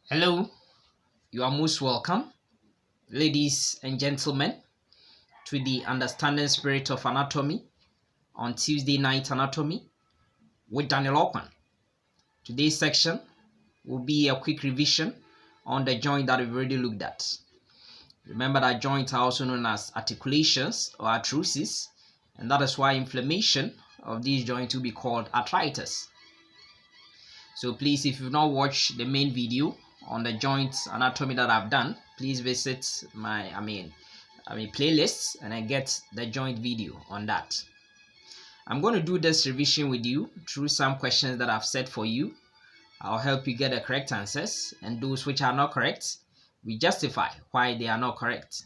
Hello, you are most welcome, ladies and gentlemen, to the Understanding Spirit of Anatomy on Tuesday Night Anatomy with Daniel Okwan. Today's section will be a quick revision on the joint that we've already looked at. Remember that joints are also known as articulations or arthroses, and that is why inflammation of these joints will be called arthritis. So please, if you've not watched the main video on the joint anatomy that I've done, please visit my playlists and I get the joint video on that. I'm going to do this revision with you through some questions that I've set for you. I'll help you get the correct answers, and those which are not correct, we justify why they are not correct.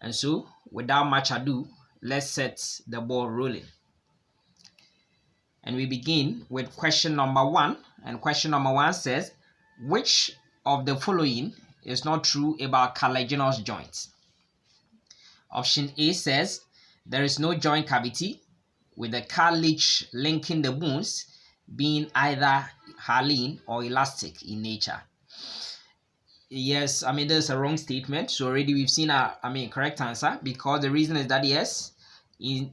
And so, without much ado, let's set the ball rolling. And we begin with question number 1. And question number 1 says, which of the following is not true about cartilaginous joints? Option A says, there is no joint cavity, with the cartilage linking the bones being either hyaline or elastic in nature. Yes, there's a wrong statement. So already we've seen a correct answer, because the reason is that yes, in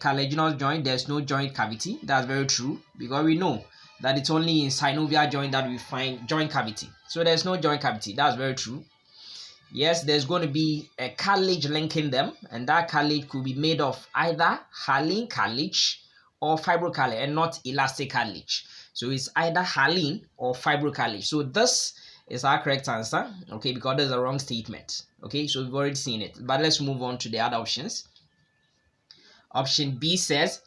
cartilaginous joint there's no joint cavity. That's very true, because we know that it's only in synovial joint that we find joint cavity. So there's no joint cavity. That's very true. Yes, there's going to be a cartilage linking them, and that cartilage could be made of either hyaline cartilage or fibrocartilage, and not elastic cartilage. So it's either hyaline or fibrocartilage. So this is our correct answer, okay, because there's a wrong statement. Okay, so we've already seen it. But let's move on to the other options. Option B says,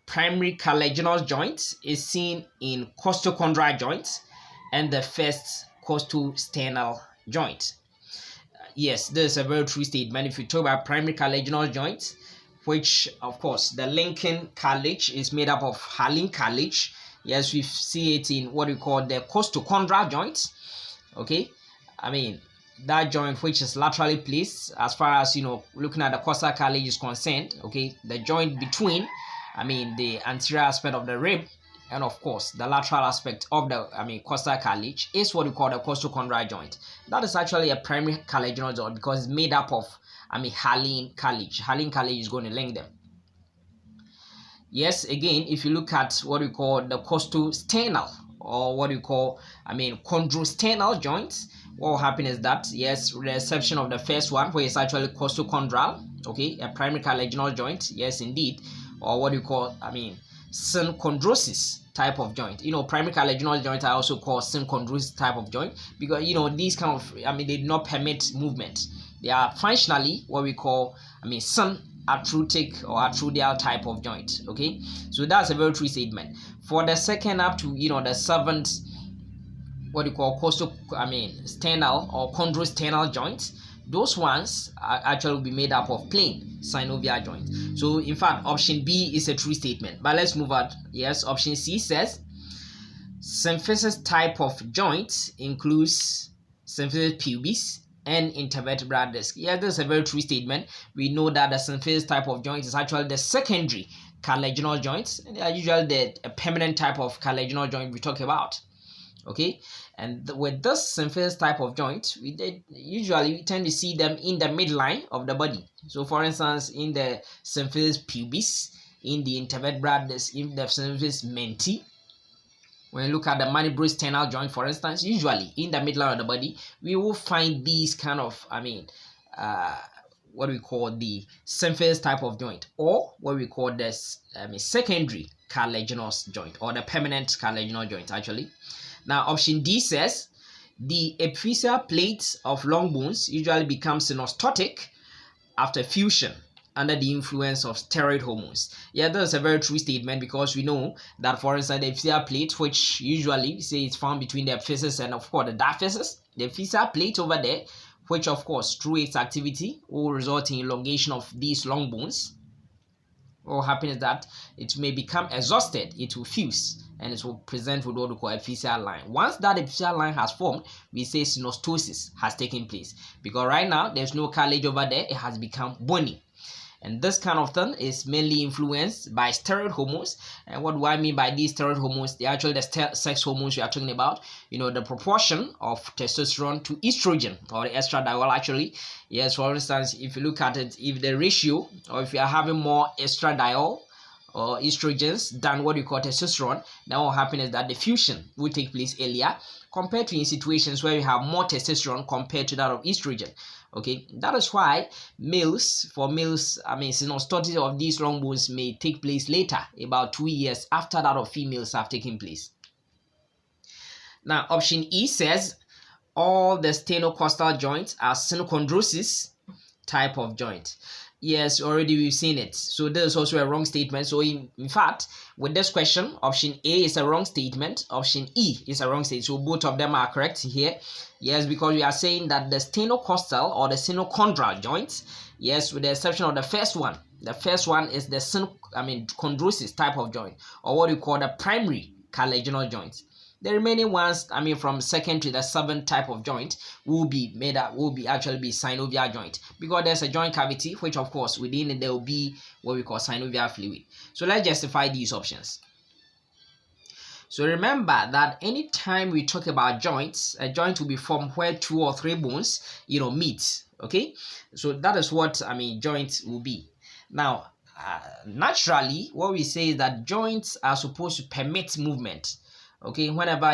primary cartilaginous joint is seen in costochondral joint and the first costosternal joint. Yes, this is a very true statement. If you talk about primary cartilaginous joint, which of course the linking cartilage is made up of hyaline cartilage. Yes, we see it in what we call the costochondral joint. Okay, that joint which is laterally placed, as far as looking at the costal cartilage is concerned. Okay, the joint between the anterior aspect of the rib and of course the lateral aspect of the costal cartilage is what we call the costochondral joint. That is actually a primary cartilaginous joint because it's made up of hyaline cartilage. Hyaline cartilage is going to link them. Yes, again, if you look at what we call the costosternal, or what we call chondrosternal joints, what will happen is that, yes, with the exception of the first one, where it's actually costochondral, okay, a primary cartilaginous joint, yes, indeed, or what we call, synchondrosis type of joint. Primary cartilaginous joints are also called synchondrosis type of joint because, these kind of, they do not permit movement. They are functionally what we call, synarthrotic or arthrodial type of joint, okay? So that's a very true statement. For the second up to, the seventh, what we call sternal or chondrosternal joints, those ones are actually will be made up of plain synovial joint. So in fact, option B is a true statement. But let's move on. Yes, option C says symphysis type of joint includes symphysis pubis and intervertebral disc. Yeah, this is a very true statement. We know that the symphysis type of joint is actually the secondary cartilaginous joints, and they are usually the permanent type of cartilaginous joint we talk about. Okay, and with this symphysis type of joint, we tend to see them in the midline of the body. So for instance, in the symphysis pubis, in the intervertebral disc, in the symphysis menti. When you look at the mandible sternal joint, for instance, usually in the midline of the body, we will find these kind of what we call the symphysis type of joint, or what we call this secondary cartilaginous joint, or the permanent cartilaginous joint actually. Now option D says the epiphyseal plate of long bones usually becomes synostotic after fusion under the influence of steroid hormones. Yeah, that's a very true statement, because we know that, for instance, the epiphyseal plate, which usually we say is found between the epiphysis and of course the diaphysis, the epiphyseal plate over there, which of course through its activity will result in elongation of these long bones. What will happen is that it may become exhausted, it will fuse, and it will present with what we call epiphyseal line. Once that epiphyseal line has formed, we say synostosis has taken place, because right now there's no cartilage over there, it has become bony. And this kind of thing is mainly influenced by steroid hormones. And what do I mean by these steroid hormones? They're actually the sex hormones we are talking about. The proportion of testosterone to estrogen, or the estradiol actually. Yes, for instance, if you look at it, if the ratio, or if you are having more estradiol or estrogens than what you call testosterone, then what will happen is that the fusion will take place earlier compared to in situations where you have more testosterone compared to that of estrogen. Okay, that is why for males, synostosis of these long bones may take place later, about 2 years after that of females have taken place. Now, option E says all the sternocostal joints are synchondrosis type of joint. Yes, already we've seen it. So this is also a wrong statement. So in fact, with this question, option A is a wrong statement. Option E is a wrong statement. So both of them are correct here. Yes, because we are saying that the sternocostal or the synochondral joints, yes, with the exception of the first one. The first one is the chondrosis type of joint, or what we call the primary cartilaginous joints. The remaining ones, from second to the seventh type of joint, will be synovial joint, because there's a joint cavity, which of course within it there will be what we call synovial fluid. So let's justify these options. So remember that anytime we talk about joints, a joint will be formed where 2 or 3 bones, meet. Okay, so that is what joints will be. Now, naturally, what we say is that joints are supposed to permit movement. Okay, whenever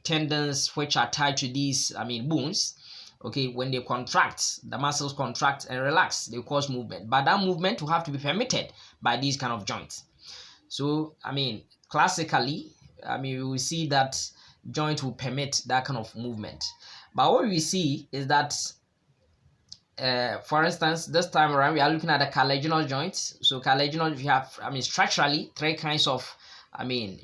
tendons which are tied to these bones, okay, when they contract, the muscles contract and relax, they cause movement. But that movement will have to be permitted by these kind of joints. So classically, we will see that joint will permit that kind of movement. But what we see is that for instance, this time around we are looking at the cartilaginous joints. So cartilaginous, we have structurally 3 kinds of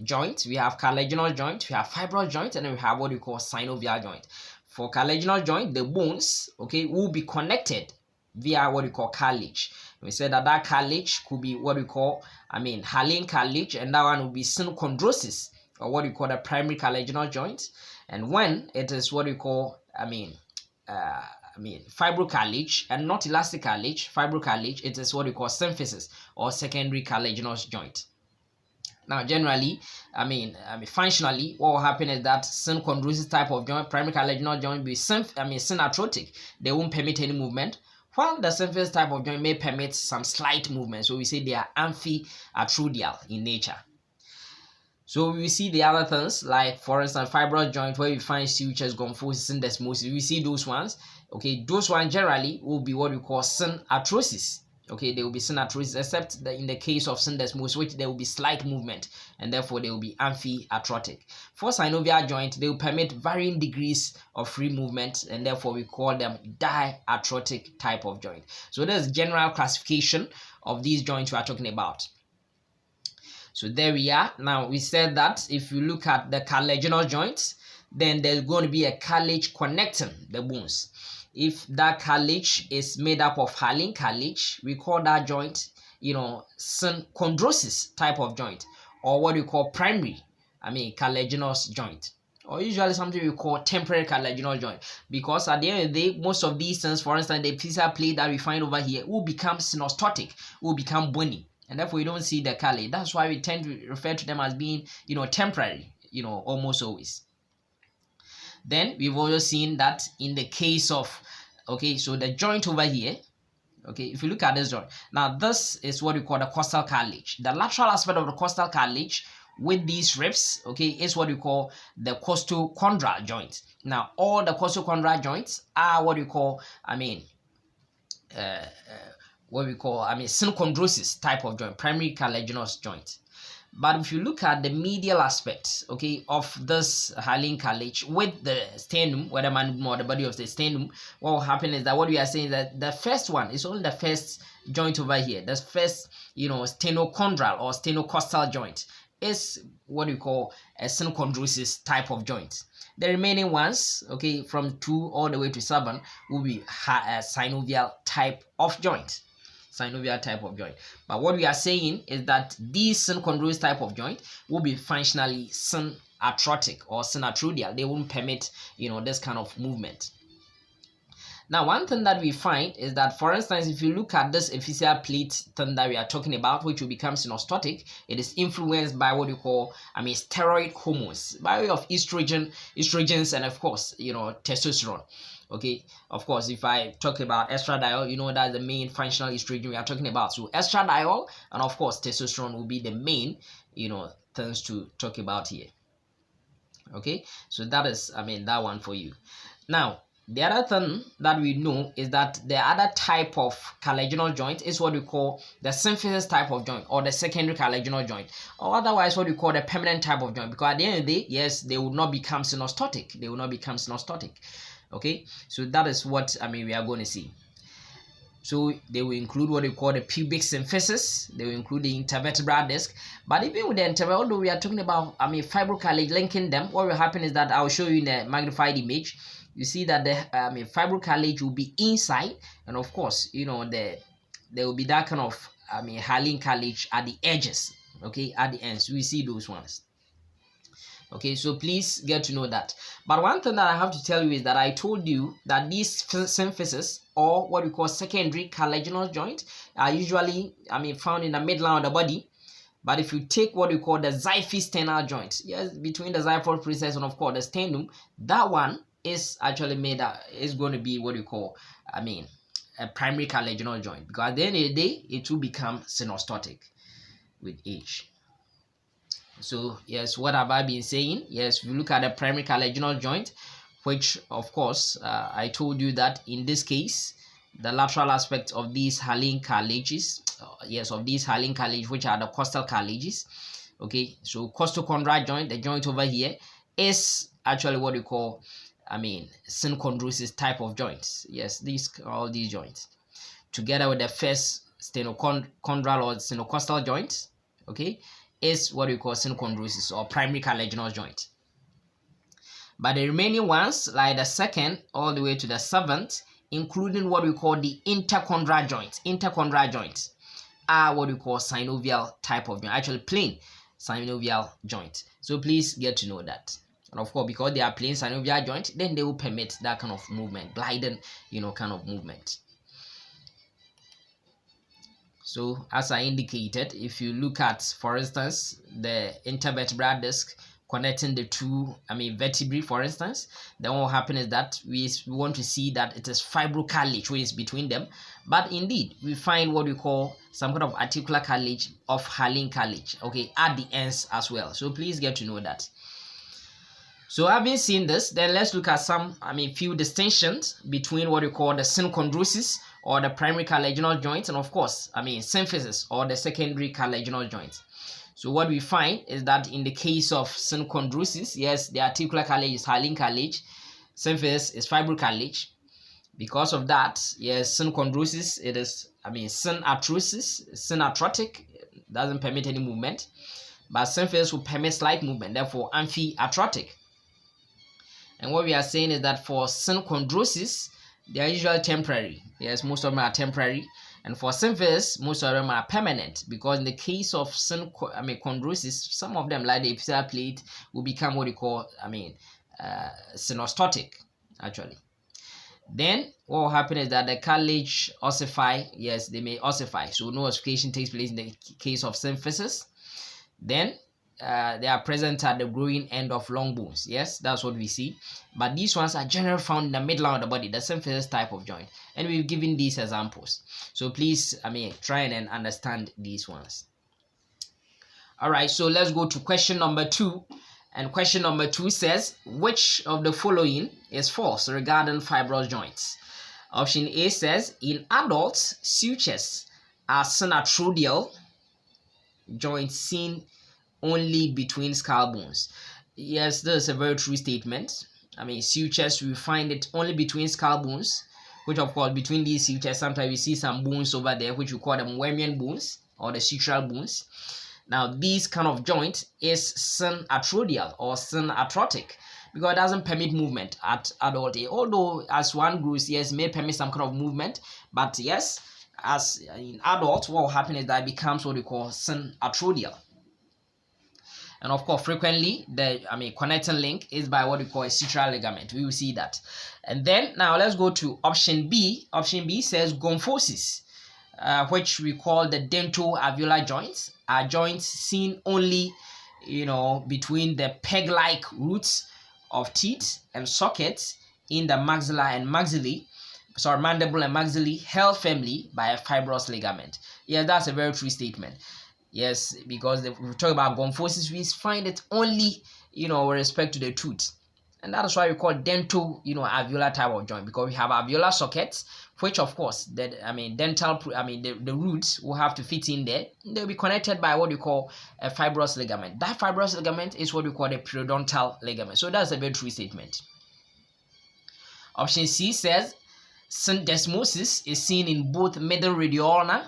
joints. We have cartilaginous joint, we have fibrous joint, and then we have what we call synovial joint. For cartilaginous joint, the bones, okay, will be connected via what we call cartilage. We said that cartilage could be what we call hyaline cartilage, and that one will be synchondrosis, or what we call the primary cartilaginous joint. And when it is what we call fibrocartilage and not elastic cartilage, fibrocartilage, it is what we call symphysis, or secondary cartilaginous joint. Now, generally, functionally, what will happen is that synchondrosis type of joint, primary cartilaginous joint, will be synarthrotic. They won't permit any movement, while the symphysis type of joint may permit some slight movement. So we say they are amphiarthrodial in nature. So we see the other things, like for instance, fibrous joint, where we find sutures, gomphoses, syndesmosis. We see those ones. Okay, those ones generally will be what we call synarthrosis. Okay, they will be synarthrosis, except that in the case of syndesmosis, which there will be slight movement, and therefore they will be amphiarthrotic. For synovial joint, they will permit varying degrees of free movement, and therefore we call them diarthrotic type of joint. So there's general classification of these joints we are talking about. So there we are. Now we said that if you look at the cartilaginous joints, then there's going to be a cartilage connecting the bones. If that cartilage is made up of hyaline cartilage, we call that joint, synchondrosis type of joint, or what we call primary, cartilaginous joint, or usually something we call temporary cartilaginous joint, because at the end of the day, most of these things, for instance, the epiphyseal plate that we find over here will become synostotic, will become bony, and therefore we don't see the cartilage. That's why we tend to refer to them as being, temporary, almost always. Then we've also seen that in the case of, so the joint over here, if you look at this joint, now this is what we call the costal cartilage. The lateral aspect of the costal cartilage with these ribs, is what we call the costochondral joint. Now all the costochondral joints are what we call, synchondrosis type of joint, primary cartilaginous joint. But if you look at the medial aspect, of this hyaline cartilage with the sternum, whether mandible or the body of the sternum, what will happen is that what we are saying is that the first one is only the first joint over here. The first, sternocondral or sternocostal joint is what we call a synchondrosis type of joint. The remaining ones, from 2 all the way to 7, will be a synovial type of joint. Synovial type of joint. But what we are saying is that these synchondrosis type of joint will be functionally synarthrotic or synarthrodial. They won't permit, this kind of movement. Now, one thing that we find is that, for instance, if you look at this epiphyseal plate thing that we are talking about, which will become synostotic, it is influenced by what you call, steroid hormones by way of estrogens, and of course, testosterone. Okay, of course, if I talk about estradiol, that's the main functional estrogen we are talking about. So estradiol and of course testosterone will be the main, things to talk about here. Okay, so that is, that one for you. Now, the other thing that we know is that the other type of cartilaginous joint is what we call the symphysis type of joint, or the secondary cartilaginous joint, or otherwise what we call the permanent type of joint, because at the end of the day, yes, they will not become synostotic. They will not become synostotic. Okay, so that is what we are going to see. So they will include what we call the pubic symphysis. They will include the intervertebral disc. But even with the intervertebral, although we are talking about fibrocartilage linking them, what will happen is that I will show you in the magnified image. You see that the fibrocartilage will be inside, and of course, there will be that kind of hyaline cartilage at the edges. Okay, at the ends, we see those ones. Okay, so please get to know that. But one thing that I have to tell you is that I told you that these symphysis, or what we call secondary cartilaginous joint, are usually found in the midline of the body. But if you take what we call the xiphy-sternal joint, yes, between the xiphoid process and of course the sternum, that one is actually made up, is going to be what we call a primary cartilaginous joint, because at the end of the day it will become synostotic with age. So yes, what have I been saying? Yes, we look at the primary cartilaginous joint, which of course I told you that in this case the lateral aspect of these hyaline cartilages, of these hyaline cartilages, which are the costal cartilages. Okay, so costochondral joint, the joint over here, is actually what we call synchondrosis type of joints. Yes, all these joints together with the first stenochondral or sternocostal joint, okay, is what we call synchondrosis or primary cartilaginous joint. But the remaining ones, like the second all the way to the seventh, including what we call the interchondral joints, are what we call synovial type of joint, actually plain synovial joint. So please get to know that. And of course, because they are plain synovial joint, then they will permit that kind of movement, gliding, kind of movement. So as I indicated, if you look at, for instance, the intervertebral disc connecting the two vertebrae, for instance, then what will happen is that we want to see that it is fibrocartilage which is between them. But indeed, we find what we call some kind of articular cartilage of hyaline cartilage, okay, at the ends as well. So please get to know that. So having seen this, then let's look at some few distinctions between what we call the synchondrosis or the primary cartilaginous joint, and of course symphysis or the secondary cartilaginous joint. So what we find is that in the case of synchondrosis, yes, the articular cartilage is hyaline cartilage, symphysis is fibrocartilage. Because of that, yes, synchondrosis, it is synarthrosis, synarthrotic, doesn't permit any movement, but symphysis will permit slight movement, therefore amphiarthrotic. And what we are saying is that for synchondrosis, they are usually temporary. Yes, most of them are temporary. And for symphysis, most of them are permanent, because in the case of chondrosis, some of them, like the epiphyseal plate, will become what we call synostotic, actually. Then what will happen is that the cartilage ossify. Yes, they may ossify, so no ossification takes place in the case of symphysis. Then they are present at the growing end of long bones. Yes, that's what we see. But these ones are generally found in the midline of the body, the symphysis type of joint. And we've given these examples. So please, try and understand these ones. All right, so let's go to question number 2. And question number 2 says, which of the following is false regarding fibrous joints? Option A says, in adults, sutures are synarthrodial joints seen only between skull bones. Yes, this is a very true statement. Sutures, we find it only between skull bones, which of course between these sutures sometimes we see some bones over there, which we call them Wemian bones or the sutural bones. Now this kind of joint is synarthrodial or synarthrotic, because it doesn't permit movement at adult age. Although as one grows, yes, may permit some kind of movement, but yes, as in adult, what will happen is that it becomes what we call synarthrodial. And of course, frequently the connecting link is by what we call a sutural ligament. We will see that. And then now let's go to option B. Option B says gomphoses, which we call the dentoalveolar joints, are joints seen only between the peg-like roots of teeth and sockets in the maxilla and maxillae, mandible and maxillae, held firmly by a fibrous ligament. Yes, that's a very true statement. Yes, because if we talk about gomphoses, we find it only with respect to the tooth, and that is why we call alveolar type of joint, because we have alveolar sockets, which of course the the roots will have to fit in there. They'll be connected by what we call a fibrous ligament. That fibrous ligament is what we call the periodontal ligament. So that's a very true statement. Option C says syndesmosis is seen in both middle radioulnar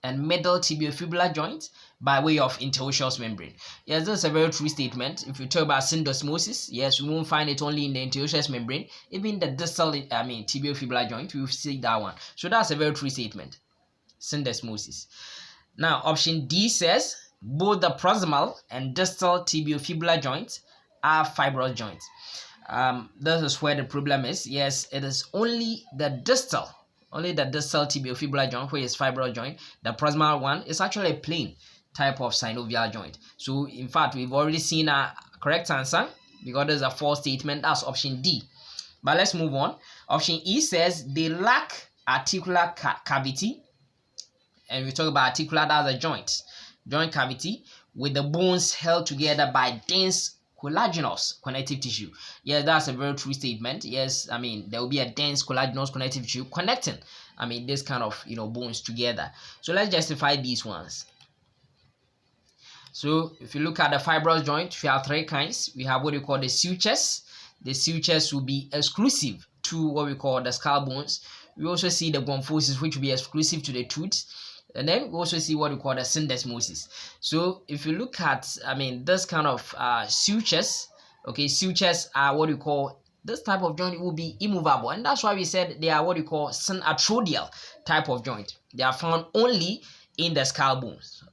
and middle tibiofibular joints by way of interosseous membrane. Yes, that's a very true statement. If you talk about syndesmosis, yes, we won't find it only in the interosseous membrane. Even the distal tibiofibular joint, we will see that one. So that's a very true statement. Syndesmosis. Now, option D says both the proximal and distal tibiofibular joints are fibrous joints. This is where the problem is. Yes, it is only the distal tibiofibular joint which is fibrous joint. The proximal one is actually a plain type of synovial joint. So in fact, we've already seen a correct answer because there's a false statement. That's option D. But let's move on. Option E says they lack articular cavity, and we talk about articular, that's a joint cavity with the bones held together by dense collagenous connective tissue. Yes, that's a very true statement. Yes, there will be a dense collagenous connective tissue connecting this kind of bones together. So let's justify these ones. So if you look at the fibrous joint, we have three kinds. We have what we call the sutures. The sutures will be exclusive to what we call the skull bones. We also see the gomphoses, which will be exclusive to the tooth. And then we also see what we call the syndesmosis. So if you look at, this kind of sutures, okay, sutures are what we call, this type of joint will be immovable. And that's why we said they are what we call SYNARTHRODIAL type of joint. They are found only in the skull bones,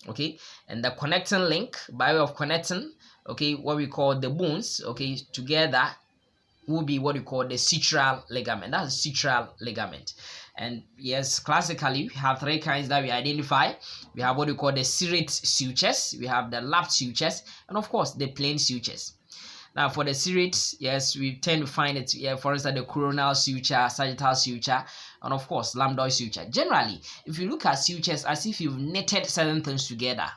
okay. And the connecting link, by way of connecting, okay, what we call the bones, okay, together will be what we call the sutural ligament. That's a sutural ligament. And yes, classically, we have three kinds that we identify. We have what we call the serrate sutures, we have the lapped sutures, and of course, the plain sutures. Now, for the serrate, yes, we tend to find it, for instance, the coronal suture, sagittal suture, and of course, lambdoid suture. Generally, if you look at sutures as if you've knitted certain things together,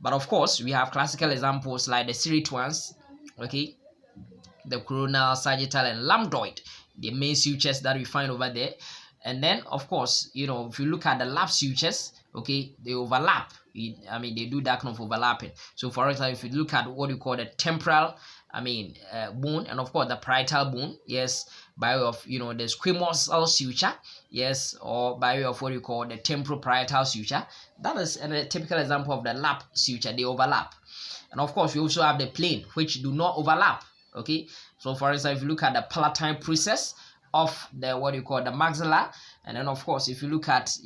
But of course, we have classical examples like the serrate ones, okay, the coronal, sagittal, and lambdoid, the main sutures that we find over there. And then of course, if you look at the lap sutures, okay, they overlap. They do that kind of overlapping. So for example, if you look at what you call the temporal bone, and of course the parietal bone, yes, by way of the squamous suture, yes, or by way of what you call the temporoparietal suture, that is a typical example of the lap suture. They overlap. And of course, we also have the plain, which do not overlap. Okay, so for instance, if you look at the palatine process of the what you call the maxilla, and then of course, if you look at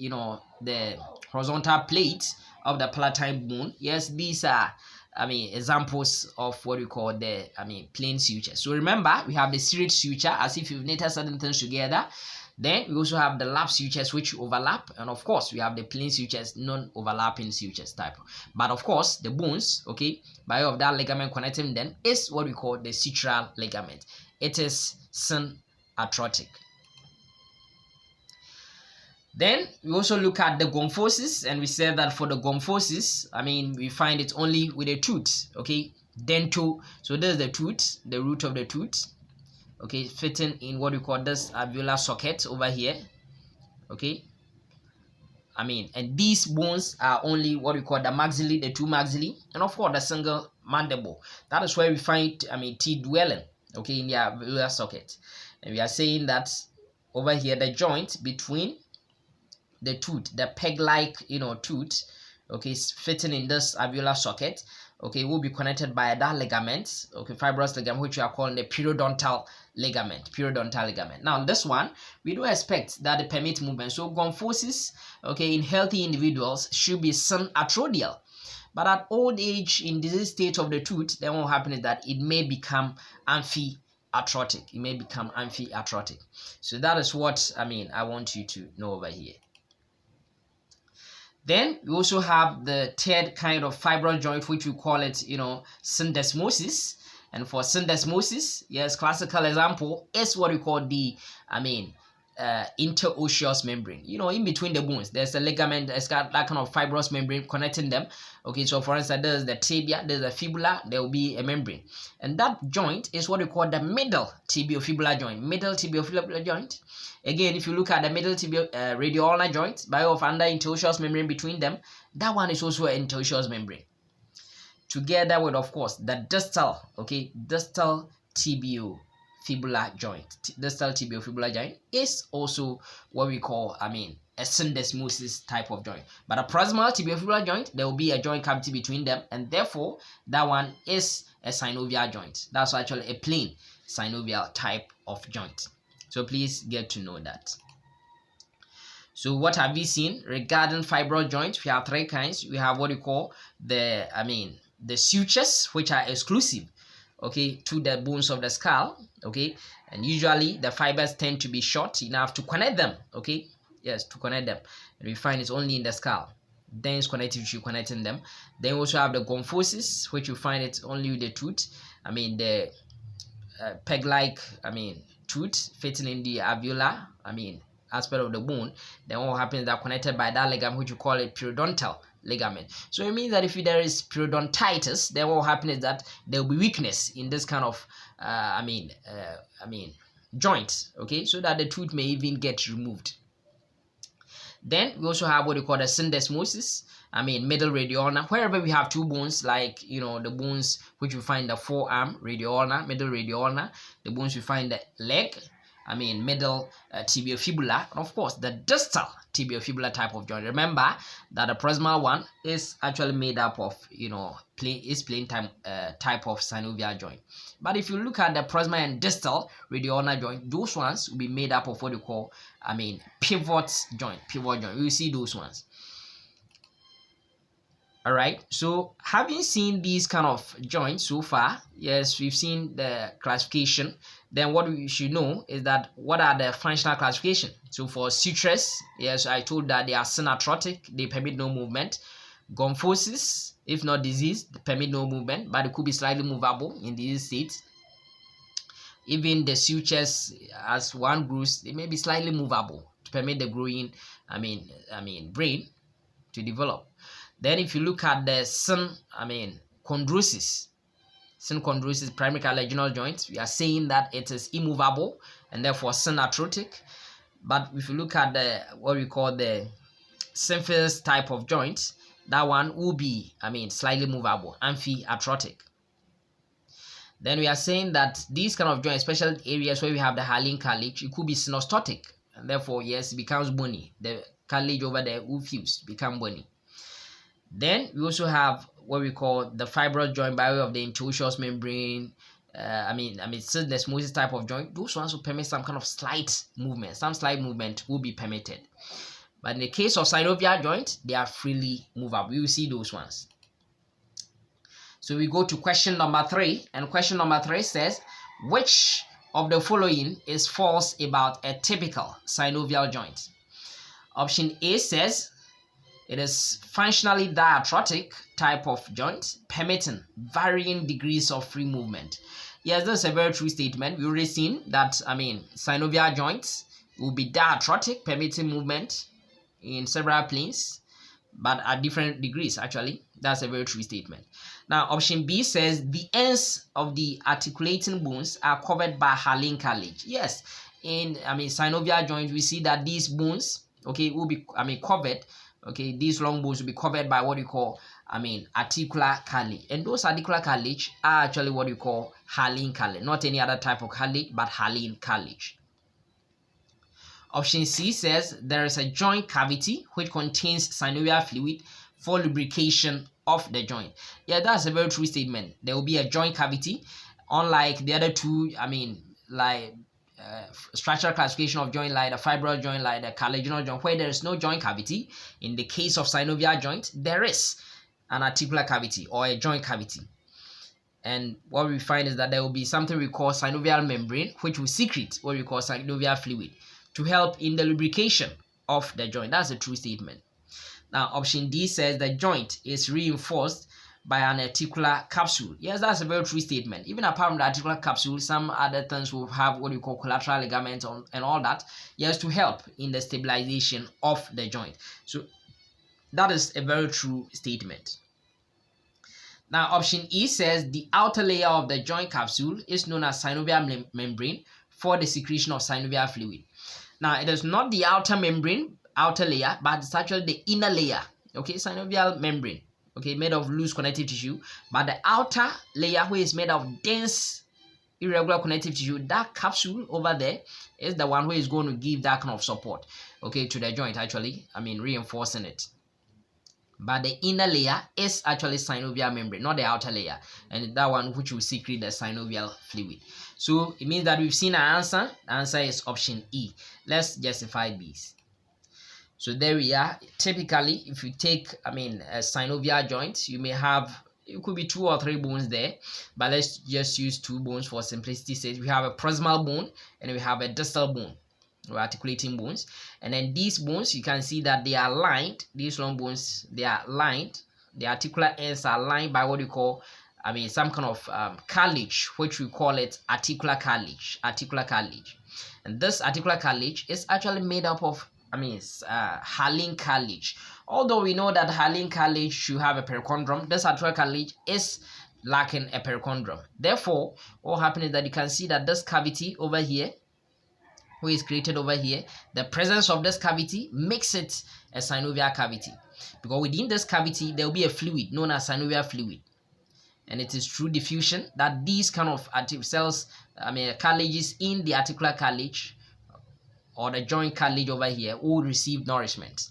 the horizontal plate of the palatine bone, yes, these are examples of what we call the plain suture. So remember, we have the serrate suture as if you've knitted certain things together. Then we also have the lap sutures which overlap, and of course we have the plain sutures, non-overlapping sutures type. But of course the bones, okay, by way of that ligament connecting them is what we call the sutural ligament. It is synarthrotic. Then we also look at the gomphoses, and we said that for the gomphoses, we find it only with a tooth, okay, so there's the tooth, the root of the tooth, okay, fitting in what we call this alveolar socket over here, okay. And these bones are only what we call the maxillae, the two maxillae, and of course the single mandible. That is where we find teeth dwelling, okay, in the alveolar socket. And we are saying that over here the joint between the tooth, the peg-like tooth, okay, is fitting in this alveolar socket, okay, will be connected by that ligament, okay, fibrous ligament, which we are calling the periodontal ligament. Now this one, we do expect that it permit movement. So gomphoses, okay, in healthy individuals should be synarthrodial. But at old age, in disease state of the tooth, then what will happen is that it may become amphiarthrotic. So that is what I want you to know over here. Then we also have the third kind of fibrous joint, which we call it, syndesmosis. And for syndesmosis, yes, classical example is what we call the, interosseous membrane. In between the bones, there's a ligament that's got that kind of fibrous membrane connecting them. Okay, so for instance, there's the tibia, there's a fibula, there will be a membrane. And that joint is what we call the middle tibiofibular joint. Again, if you look at the middle radioulnar joint, by way of under interosseous membrane between them, that one is also an interosseous membrane. Together with, of course, the distal tibiofibular joint. Distal tibiofibular joint is also what we call, a syndesmosis type of joint. But a proximal tibiofibular joint, there will be a joint cavity between them, and therefore that one is a synovial joint. That's actually a plain synovial type of joint. So please get to know that. So what have we seen regarding fibrous joints? We have three kinds. We have what we call the sutures, which are exclusive, okay, to the bones of the skull, okay, and usually the fibers tend to be short enough to connect them, okay, yes, to connect them, and we find it's only in the skull. Dense connective tissue connecting them. Then we also have the gomphoses, which you find it's only with the tooth, the peg-like, tooth fitting in the alveolar, aspect of the bone. Then what happens is that connected by that ligament, which we call it periodontal ligament. So it means that if there is periodontitis, then what will happen is that there will be weakness in this kind of joint, okay, so that the tooth may even get removed. Then we also have what we call the syndesmosis, middle radioulnar, wherever we have two bones, like the bones which we find the forearm radioulnar, middle radioulnar, the bones we find the leg, middle tibiofibular, and of course the distal tibiofibular type of joint. Remember that the proximal one is actually made up of plain type of synovial joint. But if you look at the proximal and distal radioulnar joint, those ones will be made up of what you call pivot joint. You will see those ones. All right, so having seen these kind of joints so far, yes, we've seen the classification. Then what we should know is that what are the functional classification. So for sutures, yes, I told that they are synarthrotic, they permit no movement. Gomphoses, if not diseased, they permit no movement, but it could be slightly movable in disease state. Even the sutures, as one grows, they may be slightly movable to permit the growing, brain to develop. Then if you look at the synchondrosis, primary cartilaginous joints, we are saying that it is immovable and therefore synarthrotic. But if you look at the what we call the symphysis type of joint, that one will be slightly movable, amphiarthrotic. Then we are saying that these kind of joints, especially areas where we have the hyaline cartilage, it could be synostotic, and therefore yes, it becomes bony. The cartilage over there will fuse, become bony. Then we also have what we call the fibrous joint by way of the interosseous membrane. Syndesmosis type of joint. Those ones will permit some kind of slight movement. Some slight movement will be permitted. But in the case of synovial joint, they are freely movable. We will see those ones. So we go to question number 3, and question number 3 says, which of the following is false about a typical synovial joint? Option A says it is functionally diarthrotic type of joint, permitting varying degrees of free movement. Yes, that's a very true statement. We've already seen that, synovial joints will be diarthrotic, permitting movement in several planes, but at different degrees, actually. That's a very true statement. Now, option B says the ends of the articulating bones are covered by hyaline cartilage. Yes, in synovial joints, we see that these bones, okay, will be covered. Okay, these long bones will be covered by what you call, articular cartilage. And those articular cartilage are actually what you call hyaline cartilage. Not any other type of cartilage, but hyaline cartilage. Option C says there is a joint cavity which contains synovial fluid for lubrication of the joint. Yeah, that's a very true statement. There will be a joint cavity, unlike the other two. I mean, like structural classification of joint, like the fibrous joint, like the cartilaginous joint, where there is no joint cavity. In the case of synovial joint, there is an articular cavity or a joint cavity. And what we find is that there will be something we call synovial membrane, which will secrete what we call synovial fluid to help in the lubrication of the joint. That's a true statement. Now, option D says the joint is reinforced by an articular capsule. Yes, that's a very true statement. Even apart from the articular capsule, some other things will have what you call collateral ligaments and all that, yes, to help in the stabilization of the joint. So that is a very true statement. Now, option E says the outer layer of the joint capsule is known as synovial membrane for the secretion of synovial fluid. Now, it is not the outer membrane, outer layer, but it's actually the inner layer. Okay, synovial membrane, okay, made of loose connective tissue, but the outer layer, which is made of dense irregular connective tissue, that capsule over there is the one who is going to give that kind of support, okay, to the joint, actually, I mean, reinforcing it. But the inner layer is actually synovial membrane, not the outer layer, and that one which will secrete the synovial fluid. So it means that we've seen our answer. The answer is option E. Let's justify these. So there we are. Typically, if you take, I mean, a synovial joint, you may have, it could be 2 or 3 bones there, but let's just use 2 bones for simplicity's sake. We have a proximal bone and we have a distal bone, or articulating bones. And then these bones, you can see that they are lined. These long bones, they are lined. The articular ends are lined by what you call, I mean, some kind of cartilage, which we call it articular cartilage. Articular cartilage. And this articular cartilage is actually made up of, I mean, hyaline cartilage. Although we know that hyaline cartilage should have a perichondrium, this articular cartilage is lacking a perichondrium. Therefore, what happens is that you can see that this cavity over here, which is created over here, the presence of this cavity makes it a synovial cavity, because within this cavity there will be a fluid known as synovial fluid, and it is through diffusion that these kind of cells, I mean cartilages in the articular cartilage or the joint cartilage over here will receive nourishment.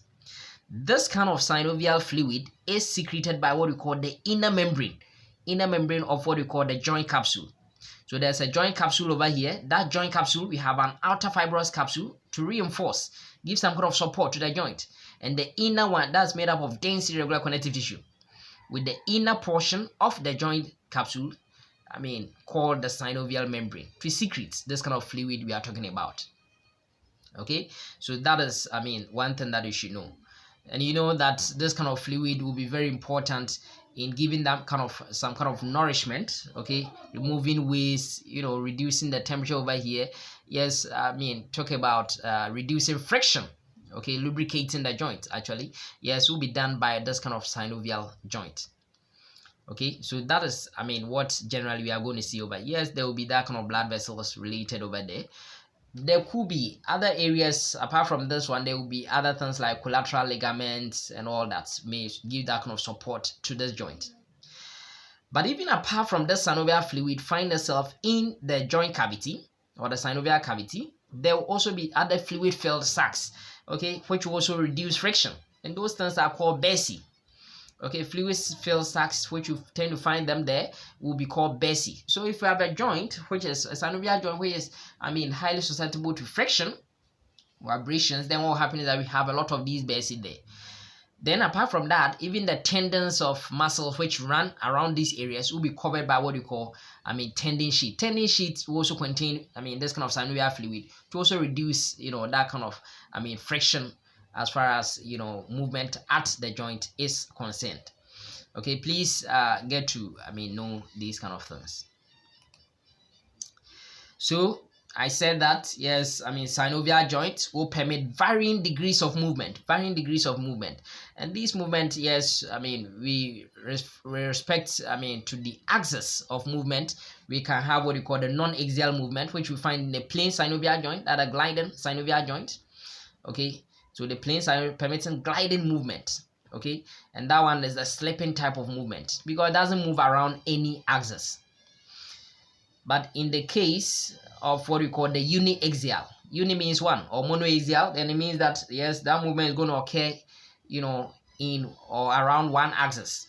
This kind of synovial fluid is secreted by what we call the inner membrane of what we call the joint capsule. So there's a joint capsule over here. That joint capsule, we have an outer fibrous capsule to reinforce, give some kind of support to the joint. And the inner one, that's made up of dense irregular connective tissue, with the inner portion of the joint capsule, I mean, called the synovial membrane, to secrete this kind of fluid we are talking about. Okay, so that is, I mean, one thing that you should know. And you know that this kind of fluid will be very important in giving that kind of some kind of nourishment, okay, removing waste, you know, reducing the temperature over here. Yes, I mean, talk about reducing friction, okay, lubricating the joint, actually. Yes, will be done by this kind of synovial joint. Okay, so that is, I mean, what generally we are going to see over. Yes, there will be that kind of blood vessels related over there. There could be other areas apart from this one. There will be other things like collateral ligaments and all that may give that kind of support to this joint. But even apart from this synovial fluid find itself in the joint cavity or the synovial cavity, there will also be other fluid filled sacs, okay, which will also reduce friction, and those things are called BESI. Okay, fluid filled sacs, which you tend to find them there, will be called BESI. So if you have a joint, which is a synovial joint, which is, I mean, highly susceptible to friction or abrasions, then what will happen is that we have a lot of these BESI there. Then apart from that, even the tendons of muscles which run around these areas will be covered by what you call, I mean, tendon sheet. Tendon sheets will also contain, I mean, this kind of synovial fluid to also reduce, you know, that kind of, I mean, friction as far as, you know, movement at the joint is concerned. Okay, please get to, I mean, know these kind of things. So I said that, yes, I mean, synovial joints will permit varying degrees of movement, and these movement, yes, I mean, we respect, I mean, to the axis of movement. We can have what we call the non-axial movement, which we find in the plain synovial joint, that a gliding synovial joint. Okay, so the planes are permitting gliding movement, okay, and that one is the slipping type of movement because it doesn't move around any axis. But in the case of what we call the uni means one, or monoaxial, then it means that yes, that movement is going to occur, you know, in or around one axis.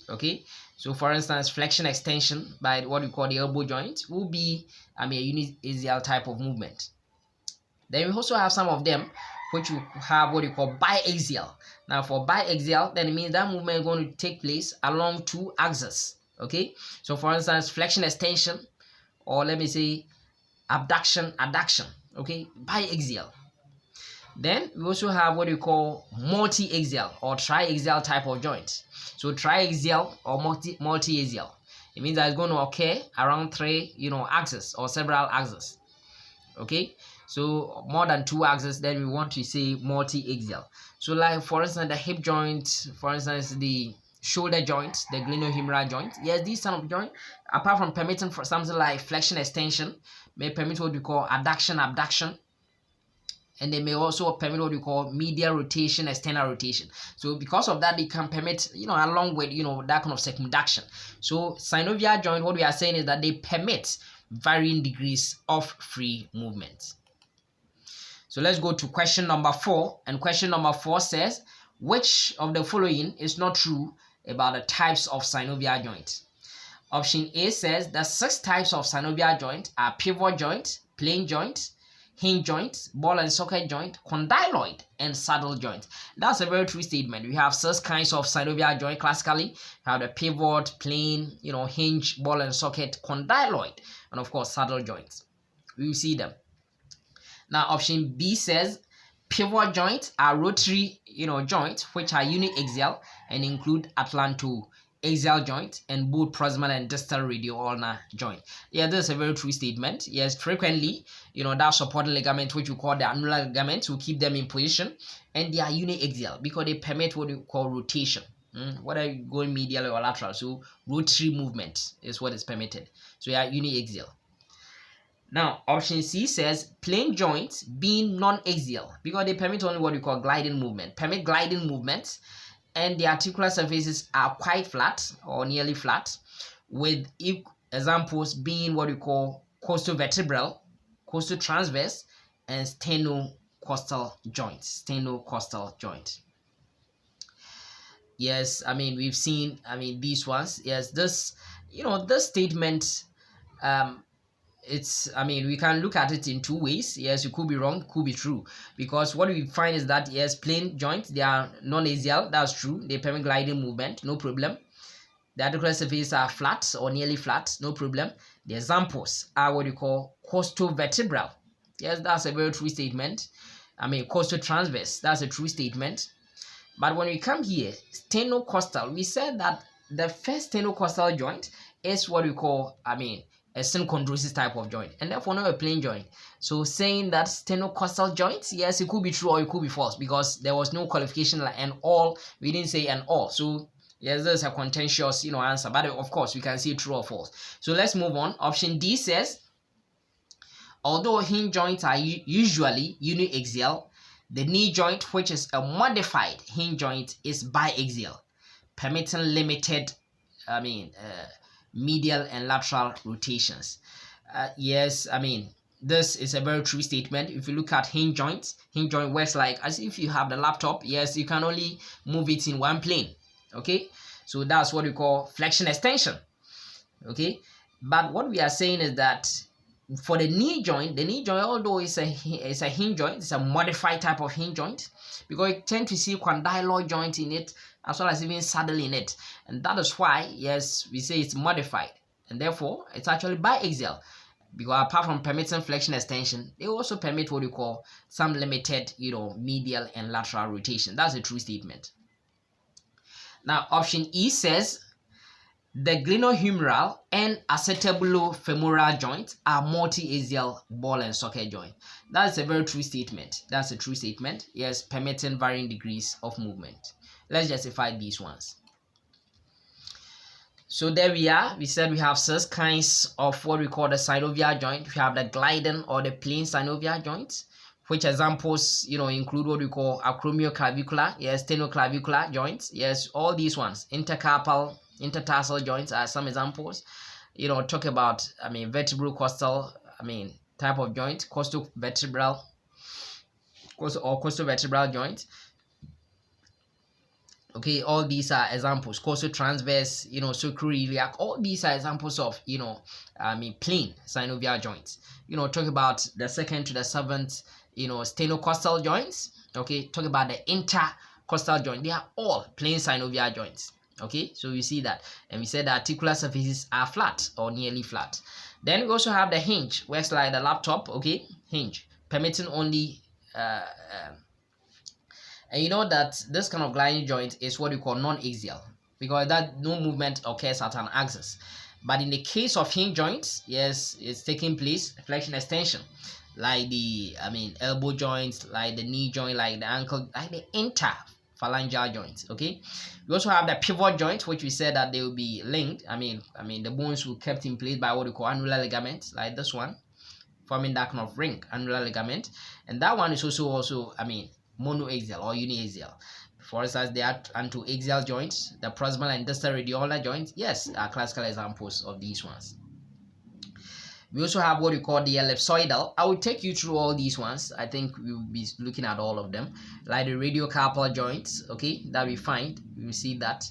Okay, so for instance, flexion extension by what we call the elbow joint will be, a uniaxial type of movement. Then we also have some of them which will have what we call biaxial. Now for biaxial, then it means that movement is going to take place along two axes. Okay, so for instance, flexion extension, or let me say abduction adduction. Okay, biaxial. Then we also have what we call multi-axial or triaxial type of joint. So triaxial or multi-axial, it means that it's going to occur around three axes or several axes. Okay, so more than two axes, then we want to say multi-axial. So like for instance, the hip joint, for instance, the shoulder joint, the glenohumeral joint. Yes, these kind of joint, apart from permitting for something like flexion extension, may permit what we call adduction abduction, and they may also permit what we call medial rotation, external rotation. So because of that, they can permit, along with, that kind of circumduction. So synovial joint, what we are saying is that they permit varying degrees of free movement. So let's go to question number 4. And question number 4 says, which of the following is not true about the types of synovial joint? Option A says the 6 types of synovial joint are pivot joint, plane joint, hinge joint, ball and socket joint, condyloid, and saddle joint. That's a very true statement. We have 6 kinds of synovial joint classically. We have the pivot, plane, hinge, ball and socket, condyloid, and of course saddle joints. We will see them. Now option B says pivot joints are rotary, joints which are uniaxial and include atlantoaxial joint and both proximal and distal radioulnar joint. Yeah, this is a very true statement. Yes, frequently, that supporting ligament, which we call the annular ligaments, will keep them in position, and they are uniaxial because they permit what we call rotation. Whether you're going medial or lateral, so rotary movement is what is permitted. So they are uniaxial. Now, option C says plane joints being non-axial because they permit only what we call gliding movement, and the articular surfaces are quite flat or nearly flat, with examples being what we call costovertebral, costotransverse, and sternocostal joint. Yes, we've seen, these ones. Yes, this statement, we can look at it in 2 ways. Yes, it could be wrong, could be true, because what we find is that yes, plane joints, they are non-axial. That's true. They permit gliding movement, no problem. The articular surfaces are flat or nearly flat, no problem. The examples are what you call costovertebral. Yes, that's a very true statement. Costotransverse, that's a true statement. But when we come here, sternocostal, we said that the first sternocostal joint is what we call, a synchondrosis type of joint, and therefore not a plane joint. So saying that sternocostal joints, yes, it could be true or it could be false because there was no qualification like and all. We didn't say and all. So yes, there's a contentious, answer, but of course we can see true or false. So let's move on. Option D says, although hinge joints are usually uniaxial, the knee joint, which is a modified hinge joint, is biaxial, permitting limited, medial and lateral rotations. Yes, this is a very true statement. If you look at hinge joint works like as if you have the laptop. Yes, you can only move it in one plane. Okay, so that's what we call flexion extension. Okay, but what we are saying is that for the knee joint, although it's a hinge joint, it's a modified type of hinge joint, because you tend to see condyloid joint in it as well as even saddle in it, and that is why yes, we say it's modified, and therefore it's actually biaxial, because apart from permitting flexion extension, they also permit what we call some limited medial and lateral rotation. That's a true statement. Now option E says the glenohumeral and acetabulofemoral joints are multi-axial ball and socket joint. That's a very true statement. That's a true statement. Yes, permitting varying degrees of movement. Let's justify these ones. So there we are. We said we have 6 kinds of what we call the synovial joint. We have the gliding or the plane synovial joint, which examples include what we call acromioclavicular, yes, sternoclavicular joints. Yes, all these ones. Intercarpal, intertarsal joints are some examples. Talk about vertebrocostal type of joint, costovertebral or costovertebral joint. Okay, all these are examples. Costotransverse, sacroiliac, all these are examples of, plain synovial joints. Talk about the second to the seventh, sternocostal joints. Okay, talk about the intercostal joint. They are all plain synovial joints. Okay, so you see that. And we said the articular surfaces are flat or nearly flat. Then we also have the hinge, works like the laptop. Okay, hinge, permitting only and you know that this kind of gliding joint is what we call non-axial, because that no movement occurs at an axis. But in the case of hinge joints, yes, it's taking place flexion extension, like the elbow joints, like the knee joint, like the ankle, like the interphalangeal joints. Okay, we also have the pivot joint, which we said that they will be linked. The bones will kept in place by what we call annular ligaments, like this one, forming that kind of ring, annular ligament. And that one is also monoaxial or uniaxial. For instance, they are antoaxial joints, the proximal and distal radioulnar joints, yes, are classical examples of these ones. We also have what we call the ellipsoidal. I will take you through all these ones. I think we will be looking at all of them, like the radiocarpal joints, okay, that we find. We will see that,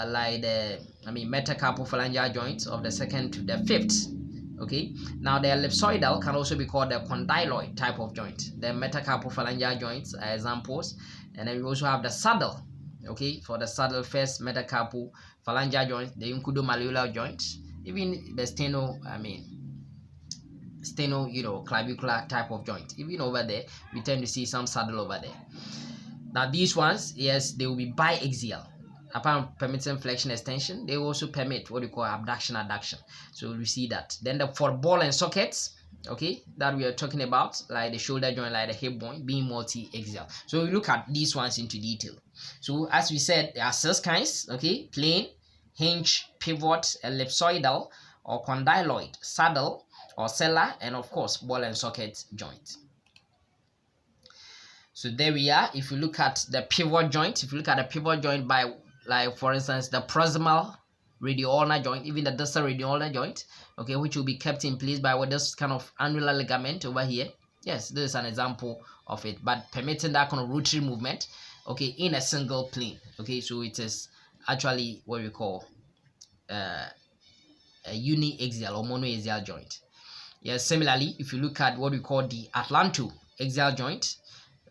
like the metacarpophalangeal joints of the second to the fifth. Okay, now the ellipsoidal can also be called the condyloid type of joint. The metacarpophalangeal joints are examples, and then we also have the saddle. Okay, for the saddle, first metacarpophalangeal joint, the incudomalleolar joint, even the clavicular type of joint. Even over there, we tend to see some saddle over there. Now these ones, yes, they will be biaxial. Upon permitting flexion extension, they also permit what we call abduction adduction. So we see that. Then for ball and sockets, okay, that we are talking about, like the shoulder joint, like the hip joint, being multi-axial. So we look at these ones into detail. So as we said, there are 6 kinds, okay, plane, hinge, pivot, ellipsoidal or condyloid, saddle or cellar, and of course ball and socket joint. So there we are. If you look at the pivot joint, by, like, for instance, the proximal radioulnar joint, even the distal radioulnar joint, okay, which will be kept in place by what this kind of annular ligament over here. Yes, this is an example of it, but permitting that kind of rotary movement, okay, in a single plane. Okay, so it is actually what we call a uniaxial or monoaxial joint. Yes, similarly, if you look at what we call the atlantoaxial joint,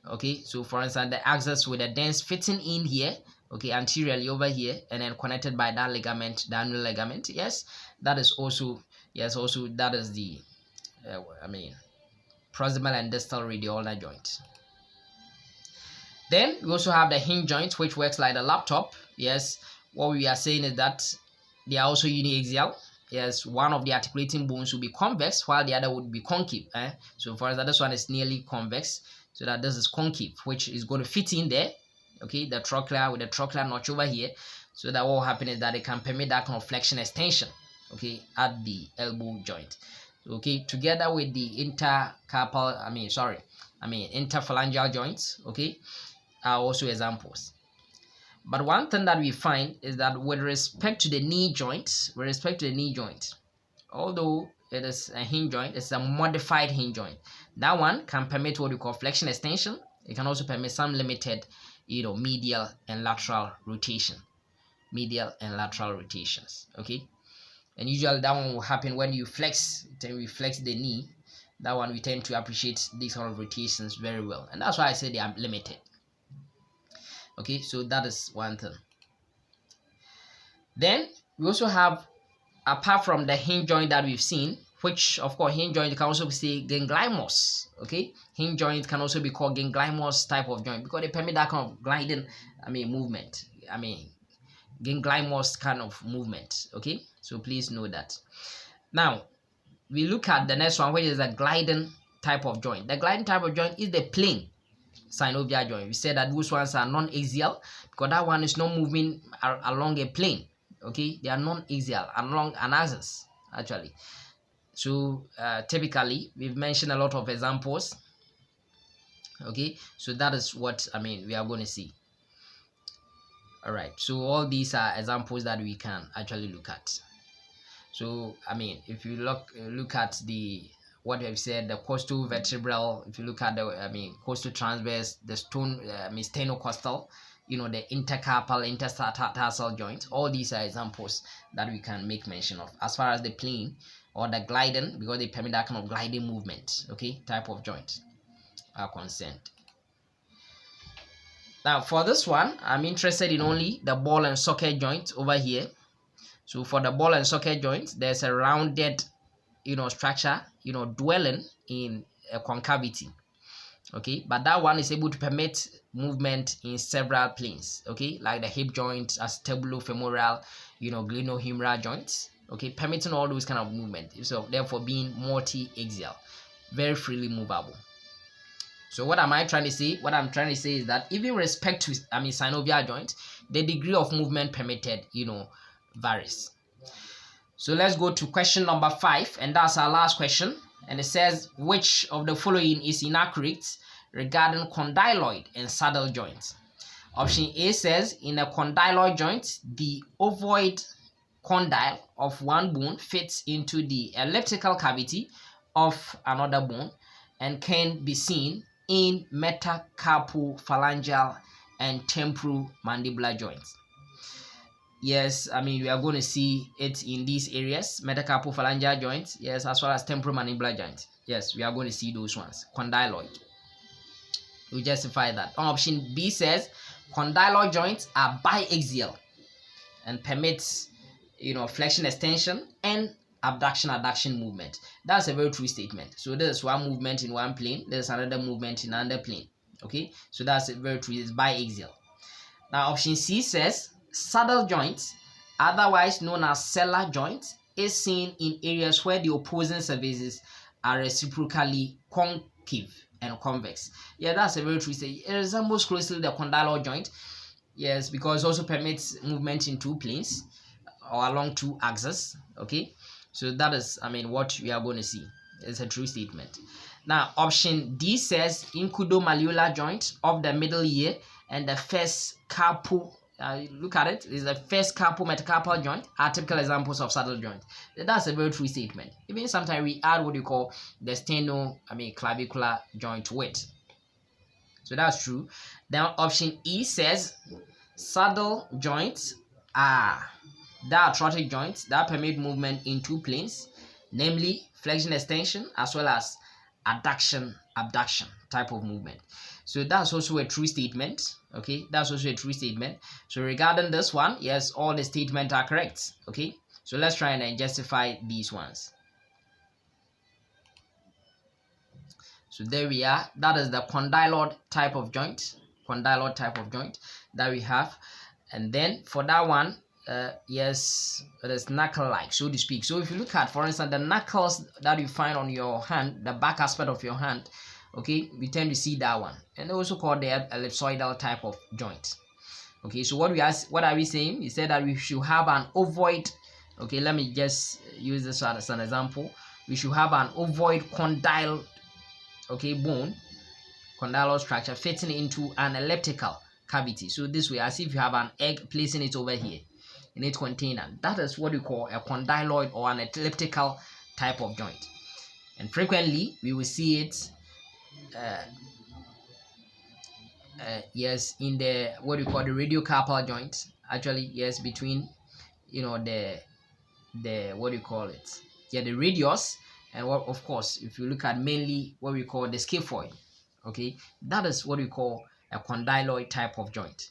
okay, so for instance, the axis with the dents fitting in here, okay, anteriorly over here, and then connected by that ligament, the annular ligament. Yes, that is also, that is the proximal and distal radioulnar joint. Then we also have the hinge joint, which works like the laptop. Yes, what we are saying is that they are also uniaxial. Yes, one of the articulating bones will be convex while the other would be concave. So for instance, this one is nearly convex, so that this is concave, which is going to fit in there. Okay, the trochlear with the trochlear notch over here, so that what will happen is that it can permit that kind of flexion extension, okay, at the elbow joint. Okay, together with the interphalangeal joints, okay, are also examples. But one thing that we find is that with respect to the knee joint, although it is a hinge joint, it's a modified hinge joint. That one can permit what we call flexion extension. It can also permit some limited, medial and lateral rotations. Okay, and usually that one will happen when you flex. Then we flex the knee. That one we tend to appreciate these kind of rotations very well, and that's why I say they are limited. Okay, so that is one thing. Then we also have, apart from the hinge joint that we've seen, which of course hinge joint can also be say gangliomos. Okay, hinge joint can also be called gangliomos type of joint because they permit that kind of gliding movement. Gangliomos kind of movement. Okay, so please know that. Now we look at the next one, which is a gliding type of joint. The gliding type of joint is the plane synovial joint. We said that those ones are non-axial because that one is not moving along a plane. Okay, they are non-axial along an axis actually. So typically we've mentioned a lot of examples. Okay, so that is what we are going to see. All right, so all these are examples that we can actually look at. So if you look at the what I've said, the costovertebral, if you look at the costotransverse, the sternocostal, the intercarpal, intertarsal joints. All these are examples that we can make mention of as far as the plane or the gliding, because they permit that kind of gliding movement, okay, type of joint are concerned. Now for this one, I'm interested in only the ball and socket joint over here. So for the ball and socket joint, there's a rounded structure dwelling in a concavity, okay, but that one is able to permit movement in several planes, okay, like the hip joint, acetabulo-femoral, glenohumeral joints, okay, permitting all those kind of movement, so therefore being multi-axial, very freely movable. So what am I trying to say? What I'm trying to say is that even with respect to synovial joint, the degree of movement permitted varies. So let's go to question number 5, and that's our last question. And it says, which of the following is inaccurate regarding condyloid and saddle joints? Option A says, in a condyloid joint, the ovoid condyle of one bone fits into the elliptical cavity of another bone and can be seen in metacarpophalangeal and temporomandibular joints. Yes, we are going to see it in these areas, metacarpophalangeal joints, yes, as well as temporomandibular joints. Yes, we are going to see those ones, condyloid. We justify that. Option B says condyloid joints are biaxial and permits flexion extension and abduction adduction movement. That's a very true statement. So there's one movement in one plane, there's another movement in another plane, okay, so that's very true. It's biaxial. Now option C says saddle joints, otherwise known as sellar joints, is seen in areas where the opposing surfaces are reciprocally concave and convex. Yeah, that's a very true statement. It resembles closely the condylar joint, yes, because it also permits movement in two planes or along two axes, okay. So that is what we are going to see. It's a true statement. Now option D says incudomalleolar joint of the middle ear and the first carpal, look at it, is the first carpometacarpal joint are typical examples of saddle joint. That's a very true statement. Even sometimes we add what you call the clavicular joint with. So that's true. Then option E says saddle joints are the arthrotic joints that permit movement in two planes, namely flexion extension as well as adduction abduction type of movement. So that's also a true statement, okay, that's also a true statement. So regarding this one, yes, all the statements are correct, okay. So let's try and justify these ones. So there we are. That is the condyloid type of joint, that we have. And then for that one, yes, it is knuckle-like, so to speak. So if you look at, for instance, the knuckles that you find on your hand, the back aspect of your hand, okay, we tend to see that one, and also called the ellipsoidal type of joint. Okay, so what are we saying? We said that we should have an ovoid. Okay, let me just use this as an example. We should have an ovoid condyle, okay, bone, condylar structure fitting into an elliptical cavity. So this way, as if you have an egg, placing it over here in its container. That is what we call a condyloid or an elliptical type of joint. And frequently we will see it yes, in the what we call the radiocarpal joint. Actually, yes, between the what do you call it, yeah, the radius, and what, of course, if you look at mainly what we call the scaphoid, okay, that is what we call a condyloid type of joint.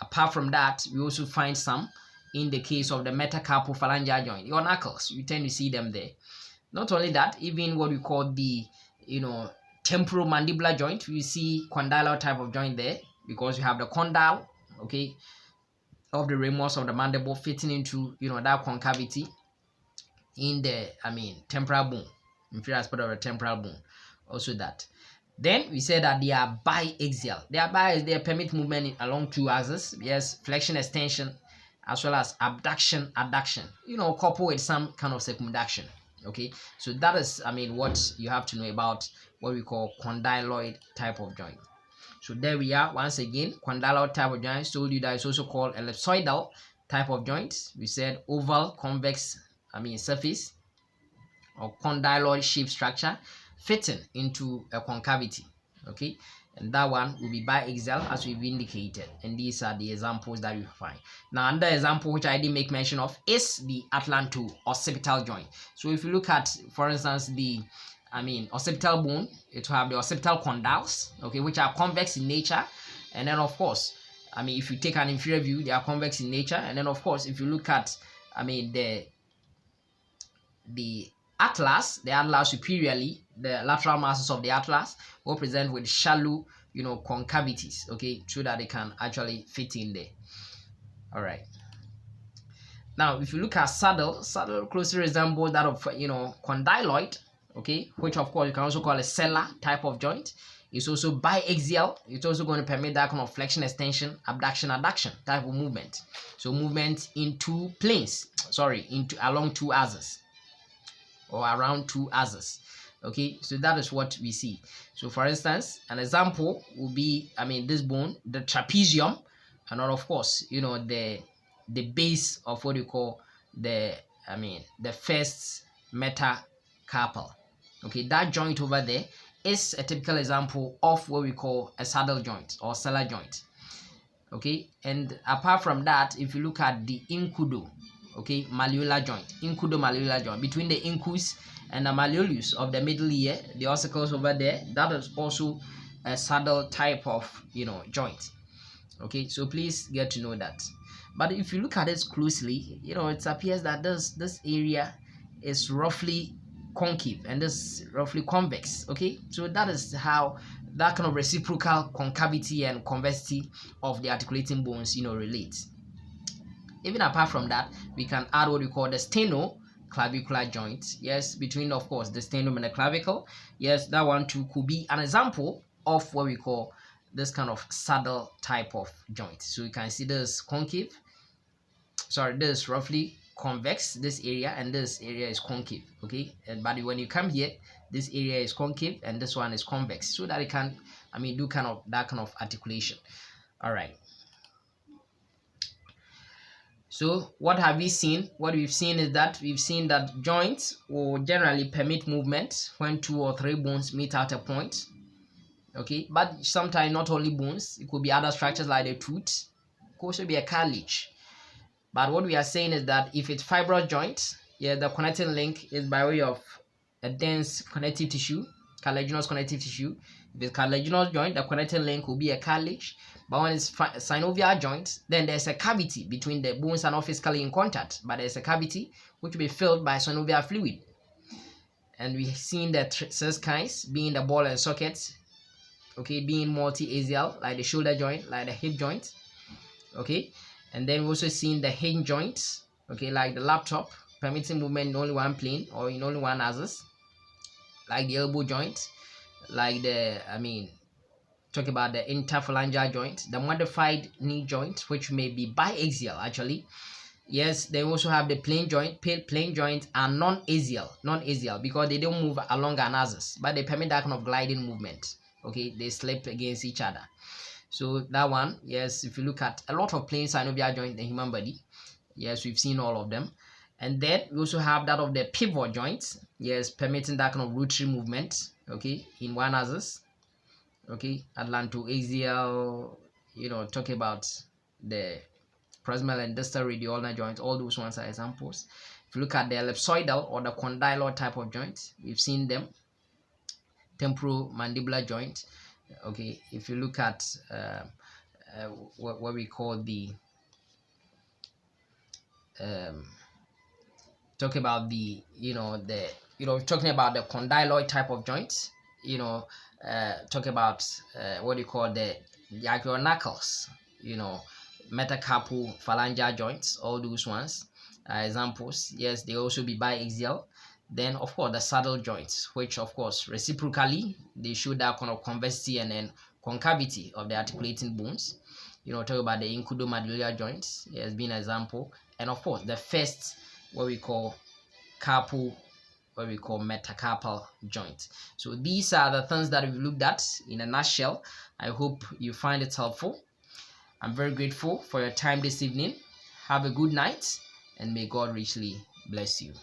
Apart from that, we also find some in the case of the metacarpophalangeal joint, your knuckles, you tend to see them there. Not only that, even what we call the temporomandibular joint, we see condylar type of joint there, because you have the condyle, okay, of the ramus of the mandible fitting into that concavity in the temporal bone, inferior aspect of the temporal bone, also that. Then we said that they are biaxial. They permit movement along two axes, yes, flexion extension as well as abduction adduction, coupled with some kind of circumduction. Okay, so that is what you have to know about what we call condyloid type of joint. So there we are. Once again, condyloid type of joint, told you that it's also called ellipsoidal type of joint. We said oval convex surface or condyloid shape structure fitting into a concavity, okay, and that one will be biaxial as we've indicated. And these are the examples that we find. Now, another example which I didn't make mention of is the atlanto-occipital joint. So if you look at, for instance, the occipital bone, it will have the occipital condyles, okay, which are convex in nature. And then of course, if you take an inferior view, they are convex in nature. And then of course, if you look at the atlas, superiorly, the lateral masses of the atlas will present with shallow, concavities, okay, so that they can actually fit in there. All right. Now, if you look at saddle closely resembles that of condyloid, okay, which of course you can also call a cellar type of joint. It's also biaxial. It's also going to permit that kind of flexion, extension, abduction, adduction type of movement. So movement in two planes, along two axes or around two axes. Okay, so that is what we see. So for instance, an example will be, this bone, the trapezium, and of course, the base of what you call the first metacarpal. Okay, that joint over there is a typical example of what we call a saddle joint or cellar joint. Okay, and apart from that, if you look at the incudo, okay, malleolar joint, incudo-malleolar joint, between the incus and the malleolus of the middle ear, the ossicles over there, that is also a saddle type of joint. Okay, so please get to know that. But if you look at it closely, it appears that this area is roughly concave and this roughly convex. Okay, so that is how that kind of reciprocal concavity and convexity of the articulating bones relate. Even apart from that, we can add what we call the sternoclavicular joint. Yes, between of course the sternum and the clavicle. Yes, that one too could be an example of what we call this kind of saddle type of joint. So you can see this concave, this is roughly convex, this area, and this area is concave. Okay, but when you come here, this area is concave and this one is convex, so that it can do that kind of articulation. All right, so what have we seen? What we've seen is that joints will generally permit movement when 2 or 3 bones meet at a point. Okay, but sometimes not only bones, it could be other structures like the tooth, it could also be a cartilage. But what we are saying is that if it's fibrous joint, the connecting link is by way of a dense connective tissue, cartilaginous connective tissue. If it's cartilaginous joint, the connecting link will be a cartilage. But when it's synovial joint, then there's a cavity between the bones are not physically in contact, but there's a cavity which will be filled by synovial fluid. And we've seen the 6 kinds, being the ball and socket, okay, being multi-axial, like the shoulder joint, like the hip joint, okay. And then we also seen the hinge joints, okay, like the laptop, permitting movement in only one plane or in only one axis, like the elbow joint, like the talk about the interphalangeal joint, the modified knee joint, which may be biaxial actually. Yes, they also have the plane joint and non-axial because they don't move along an axis, but they permit that kind of gliding movement. Okay, they slip against each other. So that one, yes, if you look at a lot of plane synovial joint in the human body, yes, we've seen all of them. And then we also have that of the pivot joint, yes, permitting that kind of rotary movement, okay, in one axis. Okay, atlanto-axial, talk about the proximal and distal radioulnar joints, all those ones are examples. If you look at the ellipsoidal or the condylar type of joint, we've seen them. Temporomandibular joint. Okay, if you look at what we call the talk about the talking about the condyloid type of joints, talk about what you call the diagonals, metacarpal phalangeal joints, all those ones are examples. Yes, they also be biaxial. Then of course the saddle joints, which of course reciprocally they show that kind of convexity and then concavity of the articulating bones. Talk about the incudo-malleolar joints as being an example, and of course the first what we call metacarpal joint. So these are the things that we've looked at in a nutshell. I hope you find it helpful. I'm very grateful for your time this evening. Have a good night and may God richly bless you.